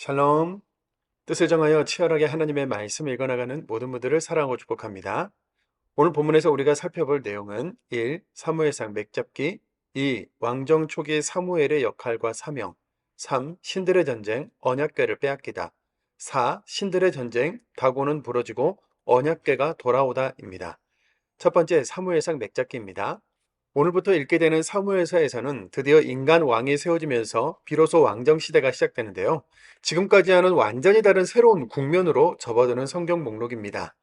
샬롬. 뜻을 정하여 치열하게 하나님의 말씀을 읽어나가는 모든 분들을 사랑하고 축복합니다. 오늘 본문에서 우리가 살펴볼 내용은 1. 사무엘상 맥잡기, 2. 왕정 초기 사무엘의 역할과 사명, 3. 신들의 전쟁, 언약궤를 빼앗기다, 4. 신들의 전쟁, 다고는 부러지고 언약궤가 돌아오다입니다. 첫 번째 사무엘상 맥잡기입니다. 오늘부터 읽게 되는 사무엘서에서는 드디어 인간 왕이 세워지면서 비로소 왕정 시대가 시작되는데요. 지금까지와는 완전히 다른 새로운 국면으로 접어드는 성경 목록입니다.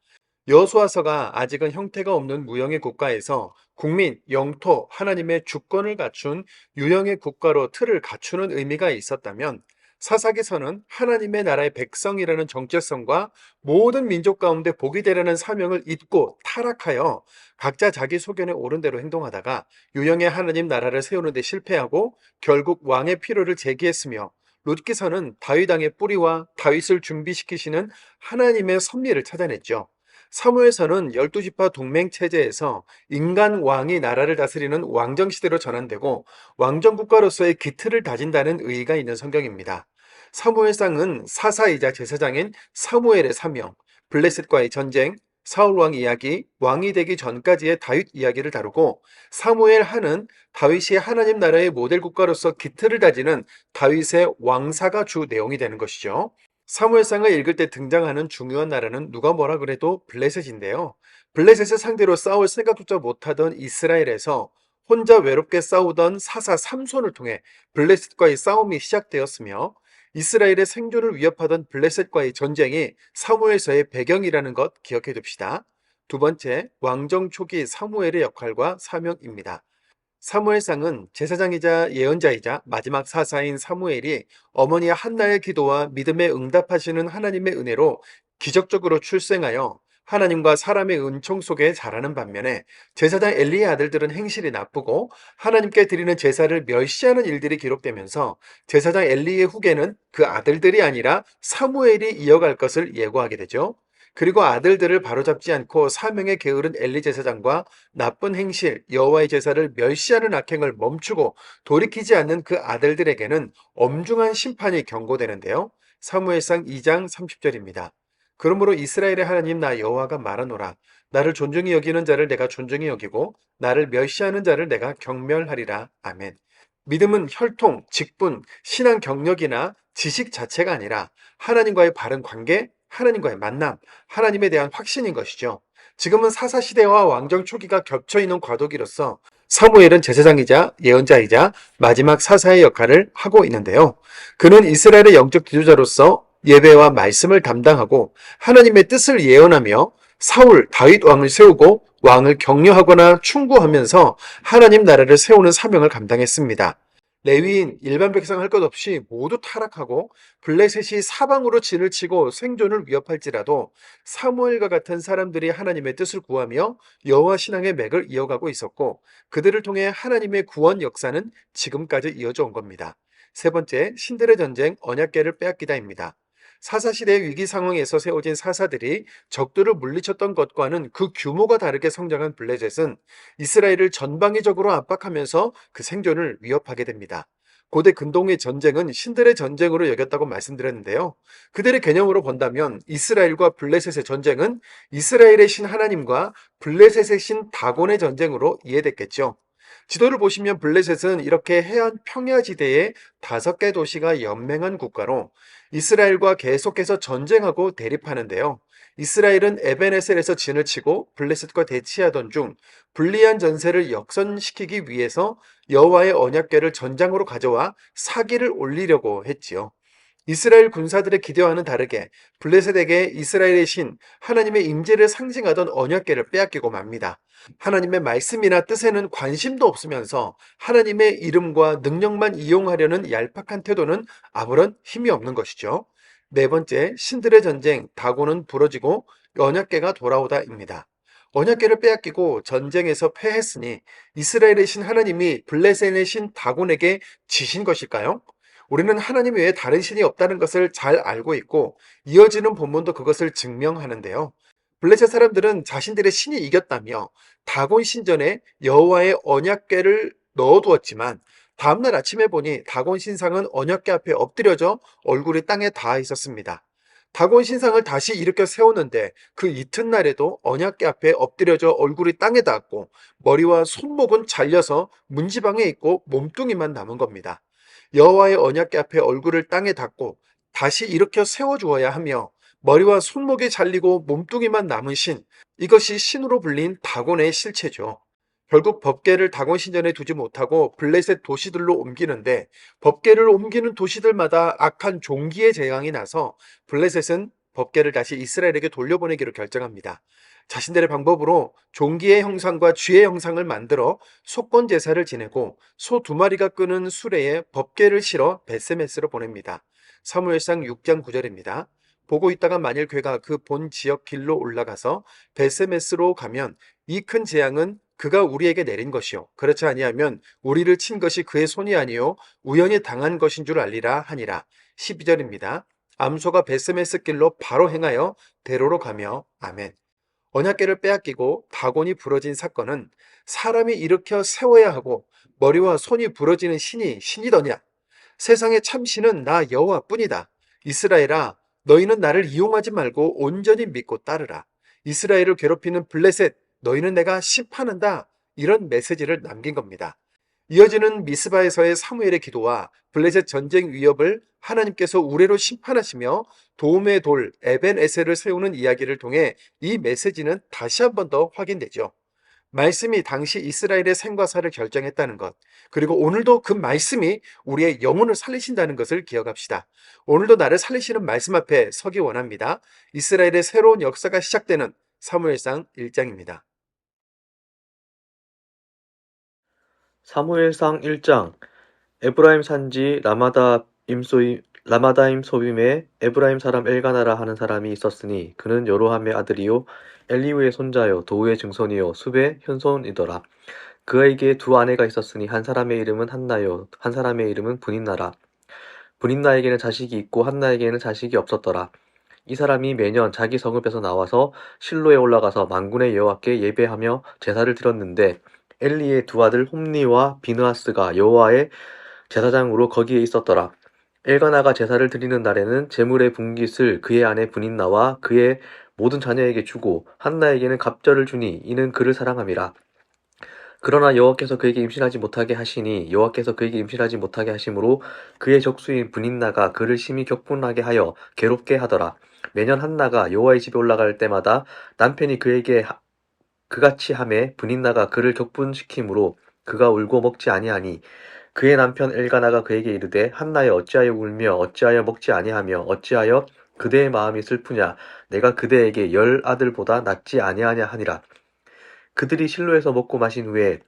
여호수아서가 아직은 형태가 없는 무형의 국가에서 국민, 영토, 하나님의 주권을 갖춘 유형의 국가로 틀을 갖추는 의미가 있었다면, 사사기서는 하나님의 나라의 백성이라는 정체성과 모든 민족 가운데 복이 되라는 사명을 잊고 타락하여 각자 자기 소견에 옳은 대로 행동하다가 유형의 하나님 나라를 세우는 데 실패하고 결국 왕의 필요를 제기했으며, 룻기서는 다윗 왕의 뿌리와 다윗을 준비시키시는 하나님의 섭리를 찾아냈죠. 사무엘서는 12지파 동맹 체제에서 인간 왕이 나라를 다스리는 왕정 시대로 전환되고 왕정 국가로서의 기틀을 다진다는 의의가 있는 성경입니다. 사무엘상은 사사이자 제사장인 사무엘의 사명, 블레셋과의 전쟁, 사울 왕 이야기, 왕이 되기 전까지의 다윗 이야기를 다루고, 사무엘 하는 다윗이 하나님 나라의 모델 국가로서 기틀을 다지는 다윗의 왕사가 주 내용이 되는 것이죠. 사무엘상을 읽을 때 등장하는 중요한 나라는 누가 뭐라 그래도 블레셋인데요. 블레셋을 상대로 싸울 생각조차 못하던 이스라엘에서 혼자 외롭게 싸우던 사사 삼손을 통해 블레셋과의 싸움이 시작되었으며, 이스라엘의 생존을 위협하던 블레셋과의 전쟁이 사무엘서의 배경이라는 것 기억해 둡시다. 두 번째, 왕정 초기 사무엘의 역할과 사명입니다. 사무엘상은 제사장이자 예언자이자 마지막 사사인 사무엘이 어머니 한나의 기도와 믿음에 응답하시는 하나님의 은혜로 기적적으로 출생하여 하나님과 사람의 은총 속에 자라는 반면에, 제사장 엘리의 아들들은 행실이 나쁘고 하나님께 드리는 제사를 멸시하는 일들이 기록되면서 제사장 엘리의 후계는 그 아들들이 아니라 사무엘이 이어갈 것을 예고하게 되죠. 그리고 아들들을 바로잡지 않고 사명에 게으른 엘리 제사장과 나쁜 행실, 여호와의 제사를 멸시하는 악행을 멈추고 돌이키지 않는 그 아들들에게는 엄중한 심판이 경고되는데요. 사무엘상 2장 30절입니다. 그러므로 이스라엘의 하나님 나 여호와가 말하노라. 나를 존중히 여기는 자를 내가 존중히 여기고 나를 멸시하는 자를 내가 경멸하리라. 아멘. 믿음은 혈통, 직분, 신앙 경력이나 지식 자체가 아니라 하나님과의 바른 관계, 하나님과의 만남, 하나님에 대한 확신인 것이죠. 지금은 사사시대와 왕정 초기가 겹쳐있는 과도기로서 사무엘은 제사장이자 예언자이자 마지막 사사의 역할을 하고 있는데요. 그는 이스라엘의 영적 지도자로서 예배와 말씀을 담당하고 하나님의 뜻을 예언하며 사울, 다윗 왕을 세우고 왕을 격려하거나 충고하면서 하나님 나라를 세우는 사명을 감당했습니다. 레위인, 일반 백성 할 것 없이 모두 타락하고 블레셋이 사방으로 진을 치고 생존을 위협할지라도 사무엘과 같은 사람들이 하나님의 뜻을 구하며 여호와 신앙의 맥을 이어가고 있었고, 그들을 통해 하나님의 구원 역사는 지금까지 이어져 온 겁니다. 세 번째, 신들의 전쟁, 언약궤를 빼앗기다입니다. 사사시대의 위기 상황에서 세워진 사사들이 적들을 물리쳤던 것과는 그 규모가 다르게 성장한 블레셋은 이스라엘을 전방위적으로 압박하면서 그 생존을 위협하게 됩니다. 고대 근동의 전쟁은 신들의 전쟁으로 여겼다고 말씀드렸는데요. 그들의 개념으로 본다면 이스라엘과 블레셋의 전쟁은 이스라엘의 신 하나님과 블레셋의 신 다곤의 전쟁으로 이해됐겠죠. 지도를 보시면 블레셋은 이렇게 해안 평야지대에 5개 도시가 연맹한 국가로 이스라엘과 계속해서 전쟁하고 대립하는데요. 이스라엘은 에벤에셀에서 진을 치고 블레셋과 대치하던 중 불리한 전세를 역전시키기 위해서 여호와의 언약궤를 전장으로 가져와 사기를 올리려고 했지요. 이스라엘 군사들의 기대와는 다르게 블레셋에게 이스라엘의 신 하나님의 임재를 상징하던 언약궤를 빼앗기고 맙니다. 하나님의 말씀이나 뜻에는 관심도 없으면서 하나님의 이름과 능력만 이용하려는 얄팍한 태도는 아무런 힘이 없는 것이죠. 네 번째, 신들의 전쟁, 다고는 부러지고 언약궤가 돌아오다입니다. 언약궤를 빼앗기고 전쟁에서 패했으니 이스라엘의 신 하나님이 블레셋의 신 다곤에게 지신 것일까요? 우리는 하나님 외에 다른 신이 없다는 것을 잘 알고 있고 이어지는 본문도 그것을 증명하는데요. 블레셋 사람들은 자신들의 신이 이겼다며 다곤 신전에 여호와의 언약궤를 넣어두었지만 다음날 아침에 보니 다곤 신상은 언약궤 앞에 엎드려져 얼굴이 땅에 닿아 있었습니다. 다곤 신상을 다시 일으켜 세우는데 그 이튿날에도 언약궤 앞에 엎드려져 얼굴이 땅에 닿았고 머리와 손목은 잘려서 문지방에 있고 몸뚱이만 남은 겁니다. 여호와의 언약궤 앞에 얼굴을 땅에 닿고 다시 일으켜 세워주어야 하며 머리와 손목이 잘리고 몸뚱이만 남은 신, 이것이 신으로 불린 다곤의 실체죠. 결국 법궤를 다곤 신전에 두지 못하고 블레셋 도시들로 옮기는데 법궤를 옮기는 도시들마다 악한 종기의 재앙이 나서 블레셋은 법궤를 다시 이스라엘에게 돌려보내기로 결정합니다. 자신들의 방법으로 종기의 형상과 쥐의 형상을 만들어 속건 제사를 지내고 소 2마리가 끄는 수레에 법궤를 실어 베세메스로 보냅니다. 사무엘상 6장 9절입니다. 보고 있다가 만일 괴가 그 본 지역 길로 올라가서 베세메스로 가면 이 큰 재앙은 그가 우리에게 내린 것이요 그렇지 아니하면 우리를 친 것이 그의 손이 아니요 우연히 당한 것인 줄 알리라 하니라. 12절입니다. 암소가 베세메스 길로 바로 행하여 대로로 가며 아멘. 언약궤를 빼앗기고 다곤이 부러진 사건은 사람이 일으켜 세워야 하고 머리와 손이 부러지는 신이 신이더냐? 세상의 참신은 나 여호와뿐이다. 이스라엘아, 너희는 나를 이용하지 말고 온전히 믿고 따르라. 이스라엘을 괴롭히는 블레셋, 너희는 내가 심판한다. 이런 메시지를 남긴 겁니다. 이어지는 미스바에서의 사무엘의 기도와 블레셋 전쟁 위협을 하나님께서 우레로 심판하시며 도움의 돌 에벤에셀을 세우는 이야기를 통해 이 메시지는 다시 한 번 더 확인되죠. 말씀이 당시 이스라엘의 생과 사를 결정했다는 것, 그리고 오늘도 그 말씀이 우리의 영혼을 살리신다는 것을 기억합시다. 오늘도 나를 살리시는 말씀 앞에 서기 원합니다. 이스라엘의 새로운 역사가 시작되는 사무엘상 1장입니다. 사무엘상 1장. 에브라임 산지 라마다임 소빔에 에브라임 사람 엘가나라 하는 사람이 있었으니 그는 여로함의 아들이요 엘리후의 손자요 도우의 증손이요 숲의 현손이더라. 그에게 두 아내가 있었으니 한 사람의 이름은 한나요 한 사람의 이름은 분인나라. 분인나에게는 자식이 있고 한나에게는 자식이 없었더라. 이 사람이 매년 자기 성읍에서 나와서 실로에 올라가서 만군의 여호와께 예배하며 제사를 드렸는데 엘리의 두 아들 홈니와 비느하스가 여호와의 제사장으로 거기에 있었더라. 엘가나가 제사를 드리는 날에는 제물의 분깃을 그의 아내 분인나와 그의 모든 자녀에게 주고 한나에게는 갑절을 주니 이는 그를 사랑함이라. 그러나 여호와께서 그에게 임신하지 못하게 하시니 여호와께서 그에게 임신하지 못하게 하심으로 그의 적수인 분인나가 그를 심히 격분하게 하여 괴롭게 하더라. 매년 한나가 여호와의 집에 올라갈 때마다 남편이 그에게 그같이 하매 분인나가 그를 격분시키므로 그가 울고 먹지 아니하니 그의 남편 엘가나가 그에게 이르되 한나여 어찌하여 울며 어찌하여 먹지 아니하며 어찌하여 그대의 마음이 슬프냐 내가 그대에게 10아들보다 낫지 아니하냐 하니라. 그들이 실로에서 먹고 마신 후에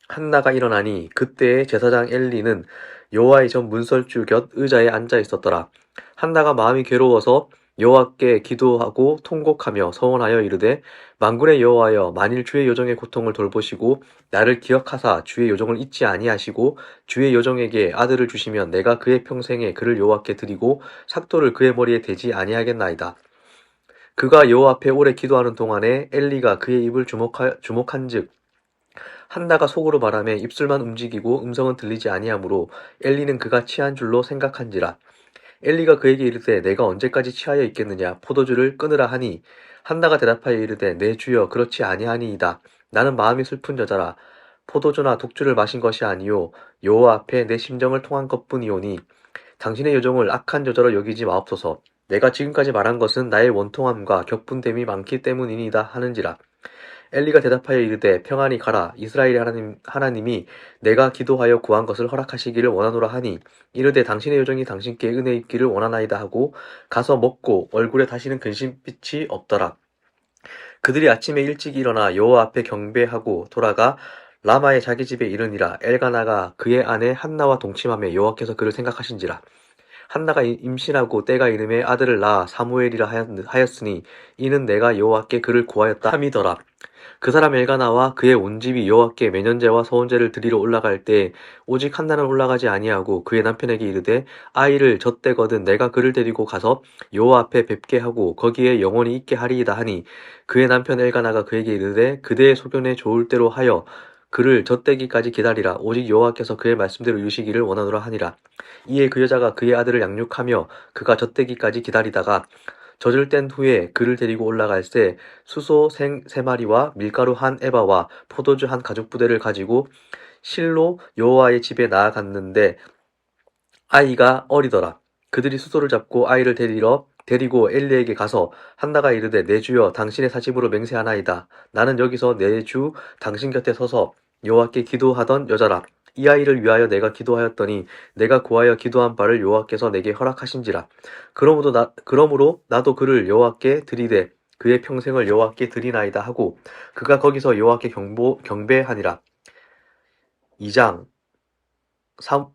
한나가 일어나니 그때의 제사장 엘리는 여호와의 전 문설주 곁 의자에 앉아 있었더라. 한나가 마음이 괴로워서 여호와께 기도하고 통곡하며 서원하여 이르되 만군의 여호와여 만일 주의 요정의 고통을 돌보시고 나를 기억하사 주의 요정을 잊지 아니하시고 주의 요정에게 아들을 주시면 내가 그의 평생에 그를 여호와께 드리고 삭도를 그의 머리에 대지 아니하겠나이다. 그가 여호와 앞에 오래 기도하는 동안에 엘리가 그의 입을 주목한즉 한나가 속으로 말하며 입술만 움직이고 음성은 들리지 아니하므로 엘리는 그가 취한 줄로 생각한지라. 엘리가 그에게 이르되 내가 언제까지 취하여 있겠느냐 포도주를 끊으라 하니 한나가 대답하여 이르되 내 주여 그렇지 아니하니이다. 나는 마음이 슬픈 여자라. 포도주나 독주를 마신 것이 아니요 여호와 앞에 내 심정을 통한 것뿐이오니 당신의 요정을 악한 여자로 여기지 마옵소서. 내가 지금까지 말한 것은 나의 원통함과 격분됨이 많기 때문이니이다 하는지라. 엘리가 대답하여 이르되 평안히 가라. 이스라엘의 하나님이 내가 기도하여 구한 것을 허락하시기를 원하노라 하니 이르되 당신의 요정이 당신께 은혜 있기를 원하나이다 하고 가서 먹고 얼굴에 다시는 근심빛이 없더라. 그들이 아침에 일찍 일어나 여호와 앞에 경배하고 돌아가 라마의 자기 집에 이르니라. 엘가나가 그의 아내 한나와 동침하며 여호와께서 그를 생각하신지라. 한나가 임신하고 때가 이름에 아들을 낳아 사무엘이라 하였으니 이는 내가 여호와께 그를 구하였다 함이더라. 그 사람 엘가나와 그의 온 집이 여호와께 매년제와 서원제를 드리러 올라갈 때 오직 한나는 올라가지 아니하고 그의 남편에게 이르되 아이를 젖대거든 내가 그를 데리고 가서 여호와 앞에 뵙게 하고 거기에 영원히 있게 하리이다 하니 그의 남편 엘가나가 그에게 이르되 그대의 소견에 좋을 대로 하여 그를 젖대기까지 기다리라. 오직 여호와께서 그의 말씀대로 이루시기를 원하노라 하니라. 이에 그 여자가 그의 아들을 양육하며 그가 젖대기까지 기다리다가 젖을 뗀 후에 그를 데리고 올라갈새 수소 세 마리와 밀가루 한 에바와 포도주 한 가죽 부대를 가지고 실로 여호와의 집에 나아갔는데 아이가 어리더라. 그들이 수소를 잡고 아이를 데리고 엘리에게 가서 한나가 이르되 내 주여 당신의 사심으로 맹세하나이다. 나는 여기서 내 주 당신 곁에 서서 여호와께 기도하던 여자라. 이 아이를 위하여 내가 기도하였더니 내가 구하여 기도한 바를 여호와께서 내게 허락하신지라. 그러므로 나도 그를 여호와께 드리되 그의 평생을 여호와께 드리나이다 하고 그가 거기서 여호와께 경배하니라. 2장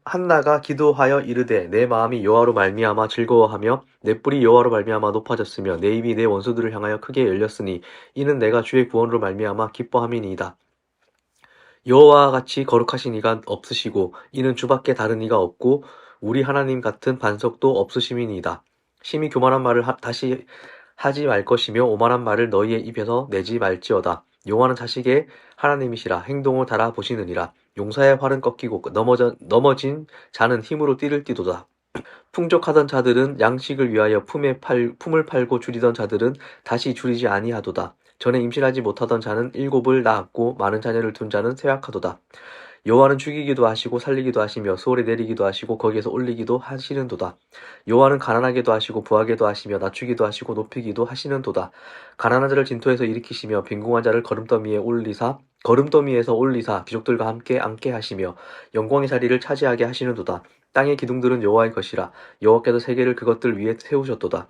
한나가 기도하여 이르되 내 마음이 여호와로 말미암아 즐거워하며 내 뿔이 여호와로 말미암아 높아졌으며 내 입이 내 원수들을 향하여 크게 열렸으니 이는 내가 주의 구원으로 말미암아 기뻐함이니이다. 여호와와 같이 거룩하신 이가 없으시고 이는 주밖에 다른 이가 없고 우리 하나님 같은 반석도 없으심이니이다. 심히 교만한 말을 다시 하지 말 것이며 오만한 말을 너희의 입에서 내지 말지어다. 여호와는 자식의 하나님이시라. 행동을 달아보시느니라. 용사의 활은 꺾이고 넘어진 자는 힘으로 띠를 띠도다. 풍족하던 자들은 양식을 위하여 품을 팔고 줄이던 자들은 다시 줄이지 아니하도다. 전에 임신하지 못하던 자는 7을 낳았고 많은 자녀를 둔 자는 쇠약하도다. 여호와는 죽이기도 하시고 살리기도 하시며 수월에 내리기도 하시고 거기에서 올리기도 하시는도다. 여호와는 가난하게도 하시고 부하게도 하시며 낮추기도 하시고 높이기도 하시는도다. 가난한 자를 진토에서 일으키시며 빈궁한 자를 거름더미에서 올리사 귀족들과 함께 앉게 하시며 영광의 자리를 차지하게 하시는도다. 땅의 기둥들은 여호와의 것이라. 여호와께서 세계를 그것들 위에 세우셨도다.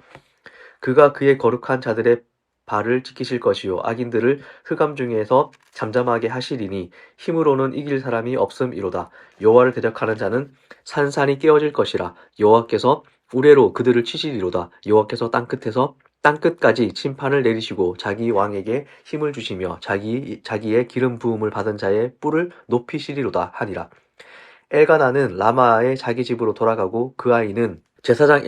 그가 그의 거룩한 자들의 발을 지키실 것이요 악인들을 흑암 중에서 잠잠하게 하시리니 힘으로는 이길 사람이 없음이로다. 여호와를 대적하는 자는 산산이 깨어질 것이라. 여호와께서 우레로 그들을 치시리로다. 여호와께서 땅끝까지 심판을 내리시고 자기 왕에게 힘을 주시며 자기의 기름 부음을 받은 자의 뿔을 높이시리로다 하니라. 엘가나는 라마의 자기 집으로 돌아가고 그 아이는 제사장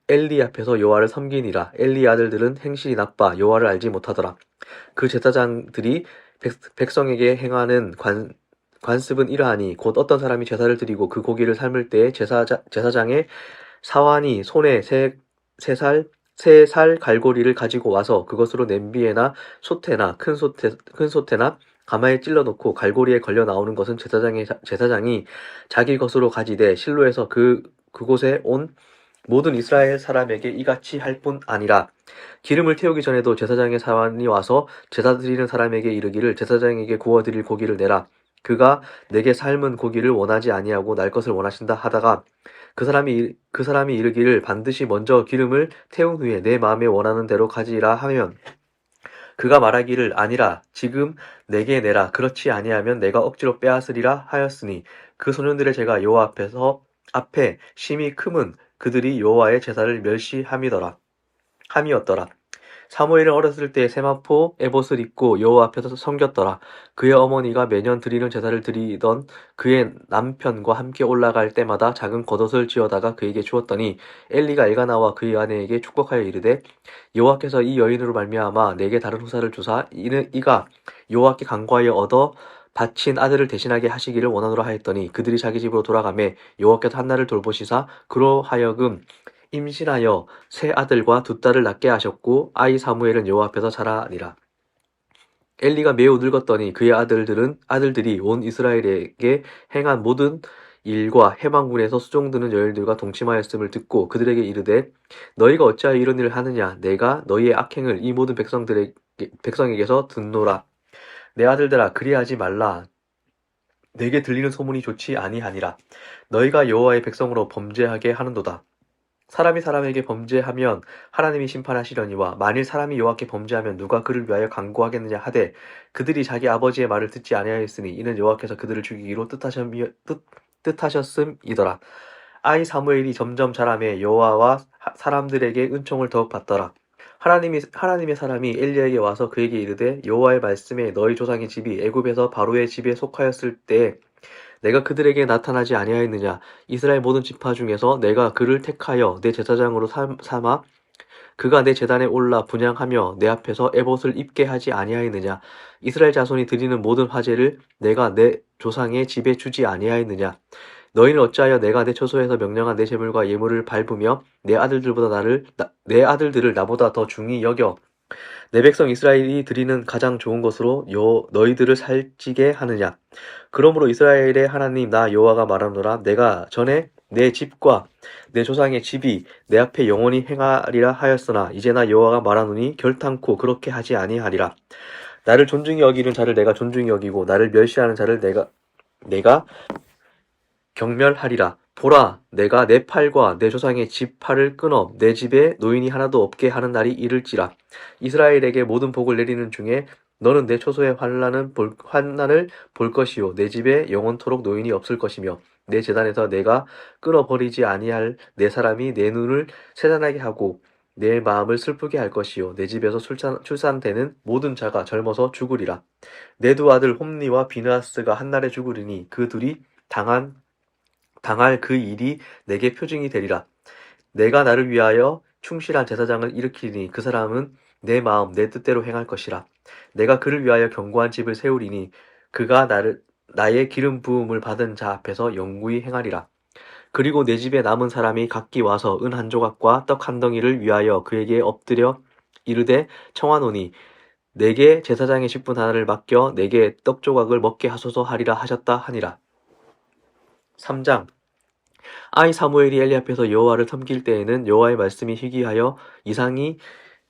엘리 앞에서 여호와를 섬기니라. 엘리의 아들들은 행실이 나빠 여호와를 알지 못하더라. 그 제사장들이 백성에게 행하는 관습은 이러하니 곧 어떤 사람이 제사를 드리고 그 고기를 삶을 때에 제사장의 사환이 손에 세 살 갈고리를 가지고 와서 그것으로 냄비에나 솥에나 큰 솥에나 가마에 찔러 놓고 갈고리에 걸려 나오는 것은 제사장이 자기 것으로 가지되 실로에서 그곳에 온 모든 이스라엘 사람에게 이같이 할 뿐 아니라 기름을 태우기 전에도 제사장의 사환이 와서 제사 드리는 사람에게 이르기를 제사장에게 구워 드릴 고기를 내라. 그가 내게 삶은 고기를 원하지 아니하고 날 것을 원하신다 하다가 그 사람이 이르기를 반드시 먼저 기름을 태운 후에 내 마음에 원하는 대로 가지라 하면 그가 말하기를 아니라 지금 내게 내라. 그렇지 아니하면 내가 억지로 빼앗으리라 하였으니 그 소년들의 죄가 여호와 앞에 심히 크면 그들이 여호와의 제사를 멸시함이었더라. 사무엘은 어렸을 때 세마포 에봇을 입고 여호와 앞에서 섬겼더라. 그의 어머니가 매년 드리는 제사를 드리던 그의 남편과 함께 올라갈 때마다 작은 겉옷을 지어다가 그에게 주었더니 엘리가 엘가나와 그의 아내에게 축복하여 이르되 여호와께서 이 여인으로 말미암아 내게 다른 후사를 주사 이가 여호와께 간구하여 얻어 바친 아들을 대신하게 하시기를 원하노라 하였더니 그들이 자기 집으로 돌아가매 여호와께서 한나를 돌보시사 그로 하여금 임신하여 세 아들과 두 딸을 낳게 하셨고 아이 사무엘은 여호와 앞에서 자라니라. 엘리가 매우 늙었더니 그의 아들들이 온 이스라엘에게 행한 모든 일과 해방군에서 수종드는 여인들과 동침하였음을 듣고 그들에게 이르되 너희가 어찌하여 이런 일을 하느냐 내가 너희의 악행을 이 모든 백성에게서 듣노라. 내 아들들아 그리하지 말라. 내게 들리는 소문이 좋지 아니하니라. 너희가 여호와의 백성으로 범죄하게 하는도다. 사람이 사람에게 범죄하면 하나님이 심판하시려니와 만일 사람이 여호와께 범죄하면 누가 그를 위하여 간구하겠느냐 하되 그들이 자기 아버지의 말을 듣지 아니하였으니 이는 여호와께서 그들을 죽이기로 뜻하셨음이더라. 아이 사무엘이 점점 자라매 여호와와 사람들에게 은총을 더욱 받더라. 하나님의 사람이 엘리야에게 와서 그에게 이르되 여호와의 말씀에 너희 조상의 집이 애굽에서 바로의 집에 속하였을 때에 내가 그들에게 나타나지 아니하였느냐. 이스라엘 모든 지파 중에서 내가 그를 택하여 내 제사장으로 삼아 그가 내 제단에 올라 분향하며 내 앞에서 에봇을 입게 하지 아니하였느냐? 이스라엘 자손이 드리는 모든 화제를 내가 내 조상의 집에 주지 아니하였느냐? 너희는 어찌하여 내가 내 처소에서 명령한 내 제물과 예물을 밟으며 내 아들들을 나보다 더 중히 여겨 내 백성 이스라엘이 드리는 가장 좋은 것으로 너희들을 살찌게 하느냐? 그러므로 이스라엘의 하나님 나 여호와가 말하노라. 내가 전에 내 집과 내 조상의 집이 내 앞에 영원히 행하리라 하였으나 이제 나 여호와가 말하노니 결탄코 그렇게 하지 아니하리라. 나를 존중히 여기는 자를 내가 존중히 여기고 나를 멸시하는 자를 내가 경멸하리라. 보라, 내가 내 팔과 내 조상의 집 팔을 끊어 내 집에 노인이 하나도 없게 하는 날이 이를지라. 이스라엘에게 모든 복을 내리는 중에 너는 내 초소의 환난을 볼 것이요 내 집에 영원토록 노인이 없을 것이며 내 제단에서 내가 끊어버리지 아니할 내 사람이 내 눈을 세잔하게 하고 내 마음을 슬프게 할 것이요 내 집에서 출산되는 모든 자가 젊어서 죽으리라. 내 두 아들 홈니와 비느하스가 한날에 죽으리니 그 둘이 당할 그 일이 내게 표징이 되리라. 내가 나를 위하여 충실한 제사장을 일으키니 그 사람은 내 마음 내 뜻대로 행할 것이라. 내가 그를 위하여 견고한 집을 세우리니 그가 나의 기름 부음을 받은 자 앞에서 영구히 행하리라. 그리고 내 집에 남은 사람이 각기 와서 은 한 조각과 떡 한 덩이를 위하여 그에게 엎드려 이르되 청하노니 내게 제사장의 직분 하나를 맡겨 내게 떡 조각을 먹게 하소서 하리라 하셨다 하니라. 3장 아이 사무엘이 엘리 앞에서 여호와를 섬길 때에는 여호와의 말씀이 희귀하여 이상이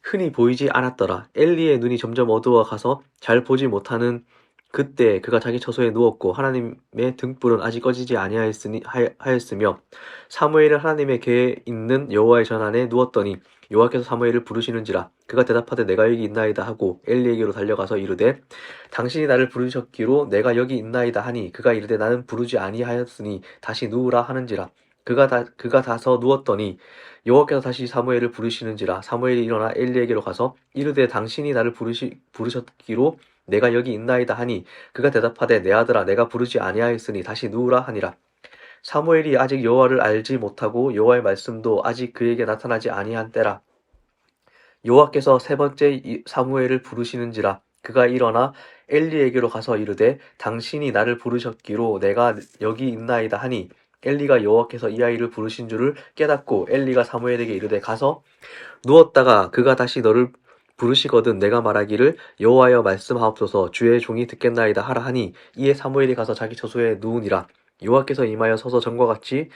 흔히 보이지 않았더라. 엘리의 눈이 점점 어두워 가서 잘 보지 못하는 그때 그가 자기 처소에 누웠고 하나님의 등불은 아직 꺼지지 아니하였으며 사무엘은 하나님의 궤에 있는 여호와의 전안에 누웠더니 여호와께서 사무엘을 부르시는지라. 그가 대답하되 내가 여기 있나이다 하고 엘리에게로 달려가서 이르되 당신이 나를 부르셨기로 내가 여기 있나이다 하니 그가 이르되 나는 부르지 아니하였으니 다시 누우라 하는지라. 그가 다서 누웠더니 여호와께서 다시 사무엘을 부르시는지라. 사무엘이 일어나 엘리에게로 가서 이르되 당신이 나를 부르셨기로 내가 여기 있나이다 하니 그가 대답하되 내 아들아 내가 부르지 아니하였으니 다시 누우라 하니라. 사무엘이 아직 여호와를 알지 못하고 여호와의 말씀도 아직 그에게 나타나지 아니한 때라. 여호와께서 세 번째 사무엘을 부르시는지라. 그가 일어나 엘리에게로 가서 이르되 당신이 나를 부르셨기로 내가 여기 있나이다 하니 엘리가 여호와께서 이 아이를 부르신 줄을 깨닫고 엘리가 사무엘에게 이르되 가서 누웠다가 그가 다시 너를 부르시거든 내가 말하기를 여호와여 말씀하옵소서 주의 종이 듣겠나이다 하라 하니 이에 사무엘이 가서 자기 처소에 누우니라. 여호와께서 임하여 서서 전과 같이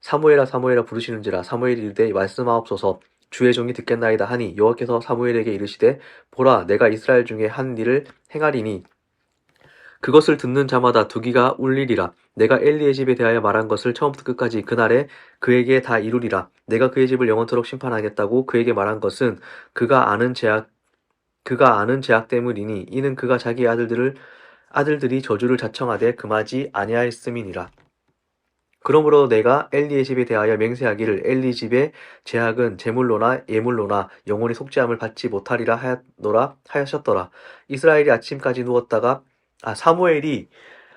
사무엘아 사무엘아 부르시는지라. 사무엘이 이르되 말씀하옵소서 주의 종이 듣겠나이다 하니 여호와께서 사무엘에게 이르시되 보라 내가 이스라엘 중에 한 일을 행하리니 그것을 듣는 자마다 두기가 울리리라. 내가 엘리의 집에 대하여 말한 것을 처음부터 끝까지 그날에 그에게 다 이루리라. 내가 그의 집을 영원토록 심판하겠다고 그에게 말한 것은 그가 아는 죄악 때문이니 이는 그가 자기 아들들이 저주를 자청하되 금하지 아니하였음이니라. 그러므로 내가 엘리의 집에 대하여 맹세하기를 엘리 집의 제약은 제물로나 예물로나 영원히 속죄함을 받지 못하리라 하셨더라. 사무엘이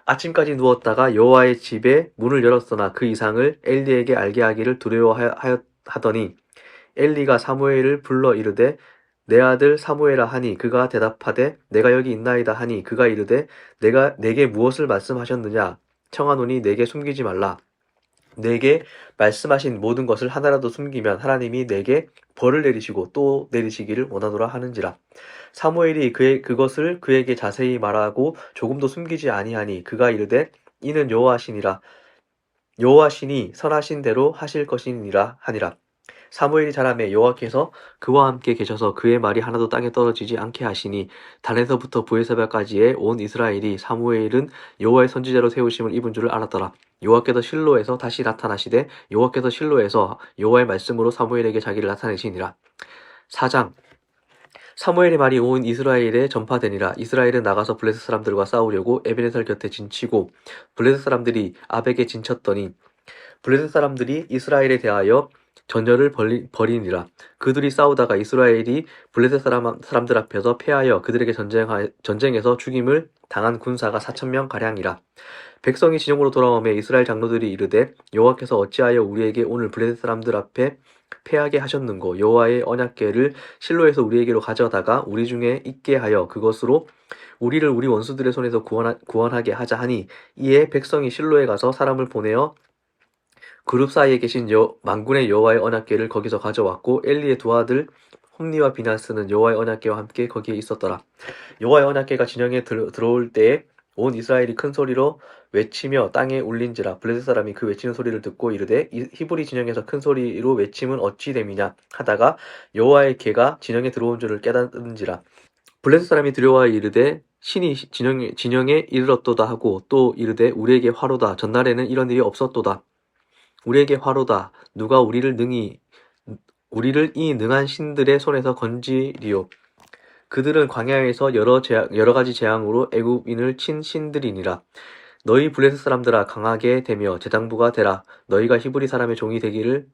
아침까지 누웠다가 여호와의 집에 문을 열었으나 그 이상을 엘리에게 알게 하기를 두려워하더니 엘리가 사무엘을 불러 이르되 내 아들 사무엘아 하니 그가 대답하되 내가 여기 있나이다 하니 그가 이르되 내게 무엇을 말씀하셨느냐 청하노니 내게 숨기지 말라. 내게 말씀하신 모든 것을 하나라도 숨기면 하나님이 내게 벌을 내리시고 또 내리시기를 원하노라 하는지라. 사무엘이 그것을 그에게 자세히 말하고 조금도 숨기지 아니하니 그가 이르되 이는 여호와시니 선하신 대로 하실 것이니라 하니라. 사무엘이 자라매 여호와께서 그와 함께 계셔서 그의 말이 하나도 땅에 떨어지지 않게 하시니 단에서부터 브에세바까지의 온 이스라엘이 사무엘은 여호와의 선지자로 세우심을 입은 줄을 알았더라. 여호와께서 실로에서 다시 나타나시되 여호와께서 실로에서 여호와의 말씀으로 사무엘에게 자기를 나타내시니라. 4장 사무엘의 말이 온 이스라엘에 전파되니라. 이스라엘은 나가서 블레셋 사람들과 싸우려고 에베네셀 곁에 진치고 블레셋 사람들이 아벡에 진쳤더니 블레셋 사람들이 이스라엘에 대하여 전열을 벌이니라. 그들이 싸우다가 이스라엘이 블레셋 사람들 앞에서 패하여 그들에게 전쟁에서 죽임을 당한 군사가 4,000명 가량이라. 백성이 진영으로 돌아오매 이스라엘 장로들이 이르되 여호와께서 어찌하여 우리에게 오늘 블레셋 사람들 앞에 패하게 하셨는고 여호와의 언약궤를 실로에서 우리에게로 가져다가 우리 중에 있게 하여 그것으로 우리를 우리 원수들의 손에서 구원하게 하자 하니 이에 백성이 실로에 가서 사람을 보내어 그룹 사이에 계신 만군의 여호와의 언약궤를 거기서 가져왔고 엘리의 두 아들 홈니와 비나스는 여호와의 언약궤와 함께 거기에 있었더라. 여호와의 언약궤가 진영에 들어올 때에 온 이스라엘이 큰 소리로 외치며 땅에 울린지라. 블레셋 사람이 그 외치는 소리를 듣고 이르되 히브리 진영에서 큰 소리로 외침은 어찌 됨이냐 하다가 여호와의 궤가 진영에 들어온 줄을 깨닫은지라. 블레셋 사람이 두려워하여 이르되 신이 진영에 이르렀도다 하고 또 이르되 우리에게 화로다. 전날에는 이런 일이 없었도다. 우리에게 화로다. 누가 우리를 이 능한 신들의 손에서 건지리요. 그들은 광야에서 여러 가지 재앙으로 애굽인을 친 신들이니라. 너희 블레셋 사람들아 강하게 되며 제장부가 되라. 너희가 히브리 사람의 종이 되기를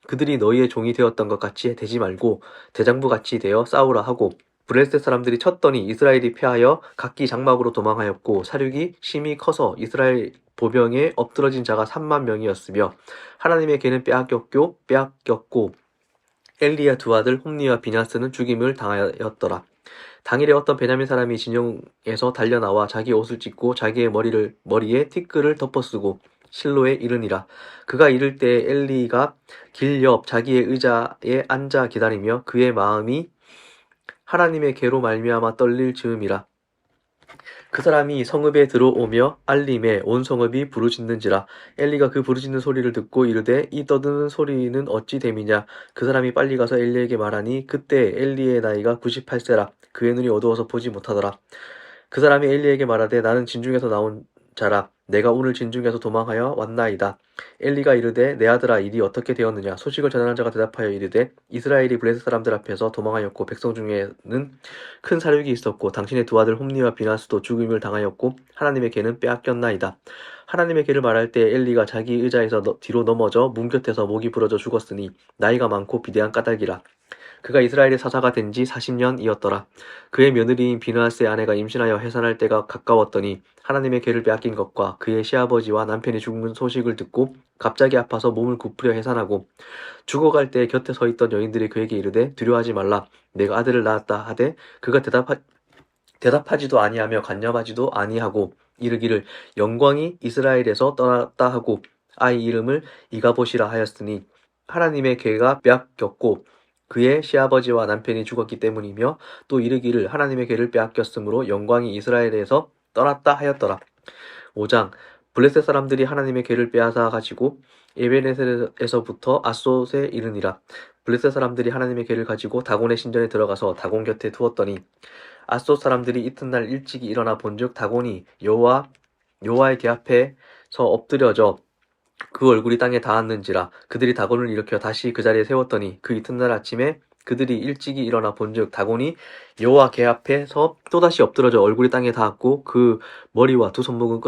그들이 너희의 종이 되었던 것 같이 되지 말고 대장부 같이 되어 싸우라 하고 블레셋 사람들이 쳤더니 이스라엘이 패하여 각기 장막으로 도망하였고 사륙이 심히 커서 이스라엘 보병에 엎드러진 자가 3만 명이었으며 하나님의 궤는 빼앗겼고 엘리야 두 아들 홈니와 비냐스는 죽임을 당하였더라. 당일에 어떤 베냐민 사람이 진영에서 달려나와 자기 옷을 찢고 자기의 머리에 티끌을 덮어쓰고 실로에 이르니라. 그가 이를 때 엘리가 길 옆 자기의 의자에 앉아 기다리며 그의 마음이 하나님의 궤로 말미암아 떨릴 즈음이라. 그 사람이 성읍에 들어오며 알림에 온 성읍이 부르짖는지라. 엘리가 그 부르짖는 소리를 듣고 이르되 이 떠드는 소리는 어찌 됨이냐. 그 사람이 빨리 가서 엘리에게 말하니 그때 엘리의 나이가 98세라. 그의 눈이 어두워서 보지 못하더라. 그 사람이 엘리에게 말하되 나는 진중에서 나온 자라. 내가 오늘 진중에서 도망하여 왔나이다. 엘리가 이르되 내 아들아 일이 어떻게 되었느냐. 소식을 전하는 자가 대답하여 이르되 이스라엘이 블레셋 사람들 앞에서 도망하였고 백성 중에는 큰 사륙이 있었고 당신의 두 아들 홈니와 비나스도 죽임을 당하였고 하나님의 궤는 빼앗겼나이다. 하나님의 궤를 말할 때 엘리가 자기 의자에서 뒤로 넘어져 문 곁에서 목이 부러져 죽었으니 나이가 많고 비대한 까닭이라. 그가 이스라엘의 사사가 된 지 40년이었더라. 그의 며느리인 비느하스의 아내가 임신하여 해산할 때가 가까웠더니 하나님의 궤를 빼앗긴 것과 그의 시아버지와 남편이 죽은 소식을 듣고 갑자기 아파서 몸을 굽으려 해산하고 죽어갈 때 곁에 서 있던 여인들이 그에게 이르되 두려워하지 말라. 내가 아들을 낳았다 하되 그가 대답하지도 아니하며 간념하지도 아니하고 이르기를 영광이 이스라엘에서 떠났다 하고 아이 이름을 이가봇이라 하였으니 하나님의 궤가 빼앗겼고 그의 시아버지와 남편이 죽었기 때문이며 또 이르기를 하나님의 궤를 빼앗겼으므로 영광이 이스라엘에서 떠났다 하였더라. 5장 블레셋 사람들이 하나님의 궤를 빼앗아 가지고 에베네셀에서부터 아솥에 이르니라. 블레셋 사람들이 하나님의 궤를 가지고 다곤의 신전에 들어가서 다곤 곁에 두었더니 아솥 사람들이 이튿날 일찍이 일어나 본즉 다곤이 여호와의 궤 앞에서 엎드려져 그 얼굴이 땅에 닿았는지라. 그들이 다곤을 일으켜 다시 그 자리에 세웠더니 그 이튿날 아침에 그들이 일찍이 일어나 본즉 다곤이 여호와 궤 앞에서 또다시 엎드러져 얼굴이 땅에 닿았고 그 머리와 두 손목은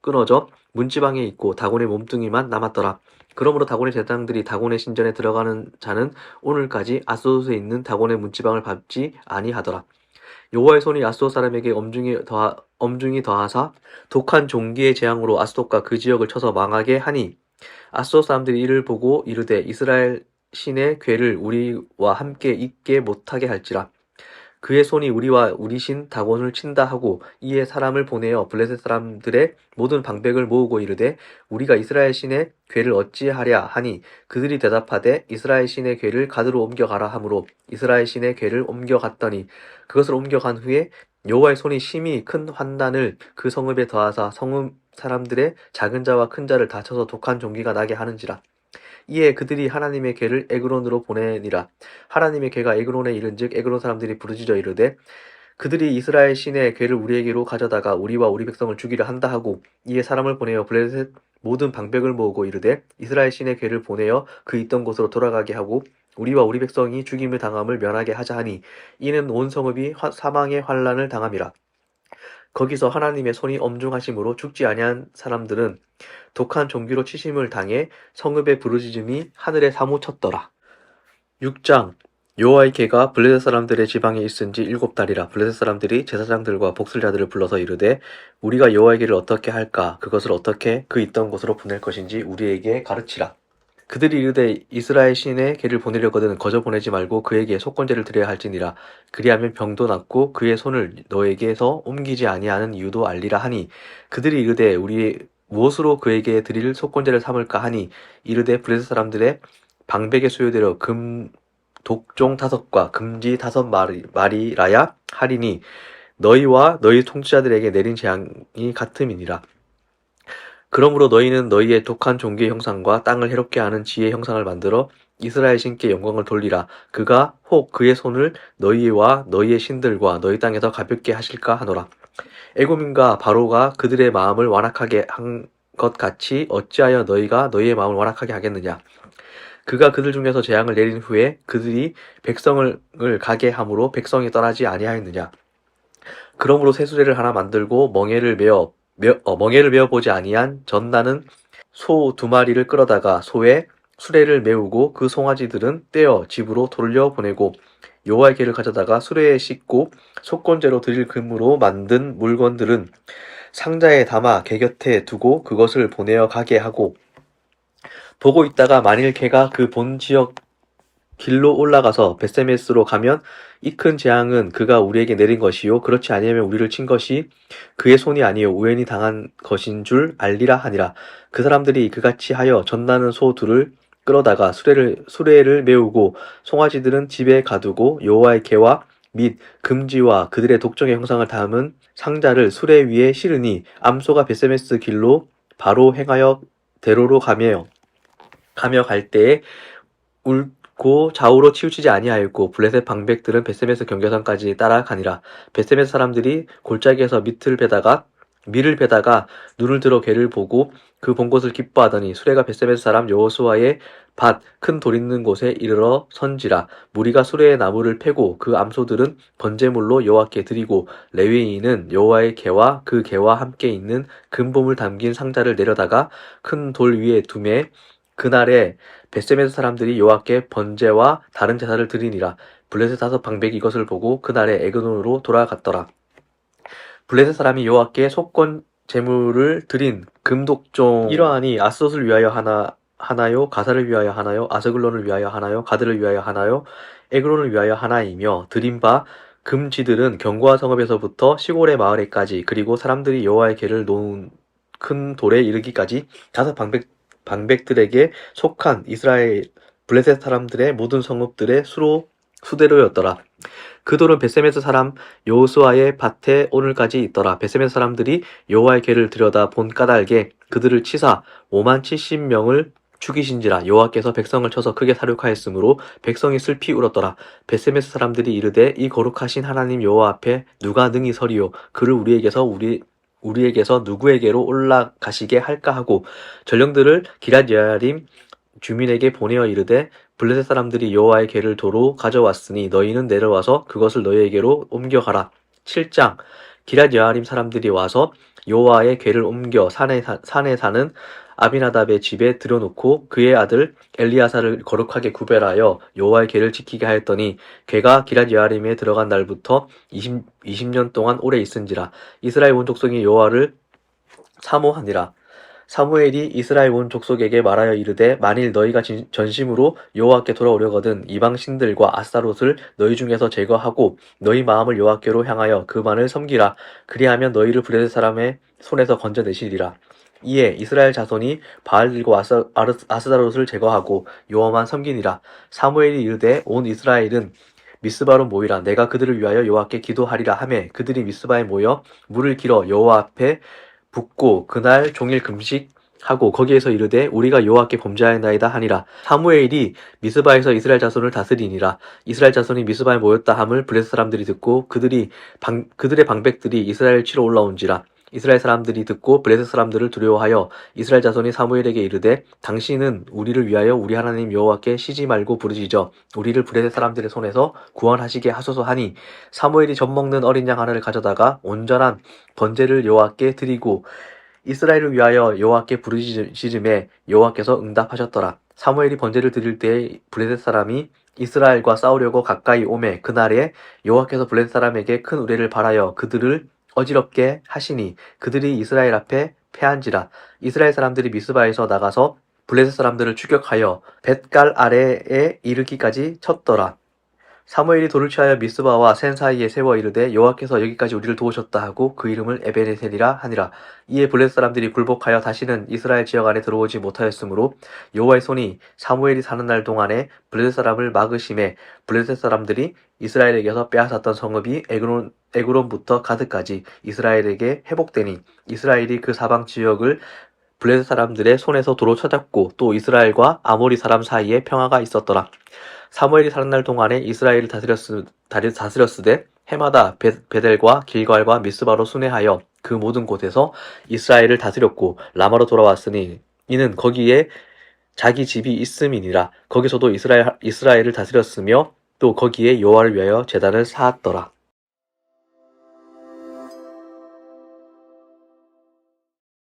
끊어져 문지방에 있고 다곤의 몸뚱이만 남았더라. 그러므로 다곤의 제사장들이 다곤의 신전에 들어가는 자는 오늘까지 아스돗에 있는 다곤의 문지방을 밟지 아니하더라. 여호와의 손이 아스돗 사람에게 엄중히 더하사 독한 종기의 재앙으로 아스돗과 그 지역을 쳐서 망하게 하니 아스돗 사람들이 이를 보고 이르되 이스라엘 신의 궤를 우리와 함께 있게 못하게 할지라. 그의 손이 우리와 우리 신 다곤을 친다 하고 이에 사람을 보내어 블레셋 사람들의 모든 방백을 모으고 이르되 우리가 이스라엘 신의 궤를 어찌하랴 하니 그들이 대답하되 이스라엘 신의 궤를 가드로 옮겨가라 하므로 이스라엘 신의 궤를 옮겨갔더니 그것을 옮겨간 후에 여호와의 손이 심히 큰 환난을 그 성읍에 더하사 성읍 사람들의 작은 자와 큰 자를 다쳐서 독한 종기가 나게 하는지라. 이에 그들이 하나님의 궤를 에그론으로 보내니라. 하나님의 궤가 에그론에 이른즉 에그론 사람들이 부르짖어 이르되 그들이 이스라엘 신의 궤를 우리에게로 가져다가 우리와 우리 백성을 죽이려 한다 하고 이에 사람을 보내어 블레셋 모든 방백을 모으고 이르되 이스라엘 신의 궤를 보내어 그 있던 곳으로 돌아가게 하고 우리와 우리 백성이 죽임을 당함을 면하게 하자 하니 이는 온 성읍이 사망의 환난을 당함이라. 거기서 하나님의 손이 엄중하심으로 죽지 아니한 사람들은 독한 종기로 치심을 당해 성읍의 부르짖음이 하늘에 사무쳤더라. 6장 여호와의 개가 블레셋 사람들의 지방에 있은지 7달이라. 블레셋 사람들이 제사장들과 복술자들을 불러서 이르되 우리가 여호와의 개를 어떻게 할까? 그것을 어떻게 그 있던 곳으로 보낼 것인지 우리에게 가르치라. 그들이 이르되 이스라엘 신의 개를 보내려거든 거저 보내지 말고 그에게 속건제를 드려야 할지니라. 그리하면 병도 낫고 그의 손을 너에게서 옮기지 아니하는 이유도 알리라 하니 그들이 이르되 우리 무엇으로 그에게 드릴 속건제를 삼을까 하니 이르되 블레셋 사람들의 방백의 수요대로 금 독종 5과 금지 5마리라야 하리니 너희와 너희 통치자들에게 내린 재앙이 같음이니라. 그러므로 너희는 너희의 독한 종교의 형상과 땅을 해롭게 하는 지혜의 형상을 만들어 이스라엘 신께 영광을 돌리라. 그가 혹 그의 손을 너희와 너희의 신들과 너희 땅에서 가볍게 하실까 하노라. 애굽인과 바로가 그들의 마음을 완악하게 한 것 같이 어찌하여 너희가 너희의 마음을 완악하게 하겠느냐. 그가 그들 중에서 재앙을 내린 후에 그들이 백성을 가게 함으로 백성이 떠나지 아니하였느냐. 그러므로 새수레를 하나 만들고 멍에를 메어 보지 아니한 전나는 소 2마리를 끌어다가 소에 수레를 메우고 그 송아지들은 떼어 집으로 돌려보내고 여호와의 개를 가져다가 수레에 싣고 속건제로 드릴 금으로 만든 물건들은 상자에 담아 개 곁에 두고 그것을 보내어 가게 하고 보고 있다가 만일 개가 그 본 지역 길로 올라가서 벳세메스로 가면 이 큰 재앙은 그가 우리에게 내린 것이요 그렇지 아니하면 우리를 친 것이 그의 손이 아니요 우연히 당한 것인 줄 알리라 하니라. 그 사람들이 그같이 하여 전나는 소 2를 끌어다가 수레를 메우고 송아지들은 집에 가두고 여호와의 개와 및 금지와 그들의 독종의 형상을 담은 상자를 수레 위에 실으니 암소가 벳세메스 길로 바로 행하여 대로로 가며 갈 때에 고 좌우로 치우치지 아니하였고 블레셋 방백들은 벳세메스 경계선까지 따라가니라. 벳세메스 사람들이 골짜기에서 밀을 베다가 눈을 들어 개를 보고 그 본 것을 기뻐하더니 수레가 벳세메스 사람 여호수아의 밭 큰 돌 있는 곳에 이르러 선지라. 무리가 수레의 나무를 패고 그 암소들은 번제물로 여호와께 드리고 레위인은 여호와의 개와 그 개와 함께 있는 금봄을 담긴 상자를 내려다가 큰 돌 위에 두매 그날에 벳세메스 사람들이 여호와께 번제와 다른 제사를 드리니라. 블레셋 5 방백이 이것을 보고 그날에 에그론으로 돌아갔더라. 블레셋 사람이 여호와께 속건 제물을 드린 금독종 이러하니 아스돗을 위하여 하나요 가사를 위하여 하나요 아스글론을 위하여 하나요 가드를 위하여 하나요 에그론을 위하여 하나이며 드린 바 금지들은 경고와 성읍에서부터 시골의 마을에까지 그리고 사람들이 여호와의 개를 놓은 큰 돌에 이르기까지 5 방백들에게 속한 이스라엘 블레셋 사람들의 모든 성읍들의 수대로였더라. 그 돌은 벳세메스 사람 여호수아의 밭에 오늘까지 있더라. 벳세메스 사람들이 여호와의 개를 들여다 본 까닭에 그들을 치사 5만 70명을 죽이신지라. 여호와께서 백성을 쳐서 크게 사륙하였으므로 백성이 슬피 울었더라. 벳세메스 사람들이 이르되 이 거룩하신 하나님 여호와 앞에 누가 능히 서리요 그를 우리에게서 누구에게로 올라가시게 할까 하고 전령들을 기럇 여아림 주민에게 보내어 이르되 블레셋 사람들이 여호와의 개를 도로 가져왔으니 너희는 내려와서 그것을 너희에게로 옮겨가라. 7장 기럇 여아림 사람들이 와서 여호와의 괴를 옮겨 산에 사는 아비나답의 집에 들여놓고 그의 아들 엘리야사를 거룩하게 구별하여 여호와의 괴를 지키게 하였더니 괴가 기럇 여아림에 들어간 날부터 20년 동안 오래 있은지라. 이스라엘 온 족속이 여호와를 사모하니라. 사무엘이 이스라엘 온 족속에게 말하여 이르되 만일 너희가 전심으로 여호와께 돌아오려거든 이방 신들과 아스타롯을 너희 중에서 제거하고 너희 마음을 여호와께로 향하여 그만을 섬기라. 그리하면 너희를 블레셋 사람의 손에서 건져내시리라. 이에 이스라엘 자손이 바알들과 아스타롯을 제거하고 여호와만 섬기니라. 사무엘이 이르되 온 이스라엘은 미스바로 모이라. 내가 그들을 위하여 여호와께 기도하리라 하매 그들이 미스바에 모여 물을 길어 여호와 앞에 붓고 그날 종일 금식하고 거기에서 이르되 우리가 여호와께 범죄하였나이다 하니라. 사무엘이 미스바에서 이스라엘 자손을 다스리니라. 이스라엘 자손이 미스바에 모였다 함을 블레셋 사람들이 듣고 그들의 방백들이 이스라엘 치러 올라온지라. 이스라엘 사람들이 듣고 블레셋 사람들을 두려워하여 이스라엘 자손이 사무엘에게 이르되 당신은 우리를 위하여 우리 하나님 여호와께 쉬지 말고 부르짖어 우리를 블레셋 사람들의 손에서 구원하시게 하소서 하니 사무엘이 젖 먹는 어린 양 하나를 가져다가 온전한 번제를 여호와께 드리고 이스라엘을 위하여 여호와께 부르짖음에 여호와께서 응답하셨더라. 사무엘이 번제를 드릴 때에 블레셋 사람이 이스라엘과 싸우려고 가까이 오매 그날에 여호와께서 블레셋 사람에게 큰 우레를 발하여 그들을 어지럽게 하시니 그들이 이스라엘 앞에 패한지라. 이스라엘 사람들이 미스바에서 나가서 블레셋 사람들을 추격하여 벳갈 아래에 이르기까지 쳤더라. 사무엘이 돌을 취하여 미스바와 센 사이에 세워 이르되 여호와께서 여기까지 우리를 도우셨다 하고 그 이름을 에베네셀이라 하니라. 이에 블레셋 사람들이 굴복하여 다시는 이스라엘 지역 안에 들어오지 못하였으므로 여호와의 손이 사무엘이 사는 날 동안에 블레셋 사람을 막으심에 블레셋 사람들이 이스라엘에게서 빼앗았던 성읍이 에그론부터 가드까지 이스라엘에게 회복되니 이스라엘이 그 사방 지역을 블레셋 사람들의 손에서 도로 쳐잡고 또 이스라엘과 아모리 사람 사이에 평화가 있었더라. 사무엘이 사는 날 동안에 이스라엘을 다스렸으되 해마다 베델과 길갈과 미스바로 순회하여 그 모든 곳에서 이스라엘을 다스렸고 라마로 돌아왔으니 이는 거기에 자기 집이 있음이니라. 거기서도 이스라엘을 다스렸으며 또 거기에 여호와를 위하여 제단을 쌓았더라.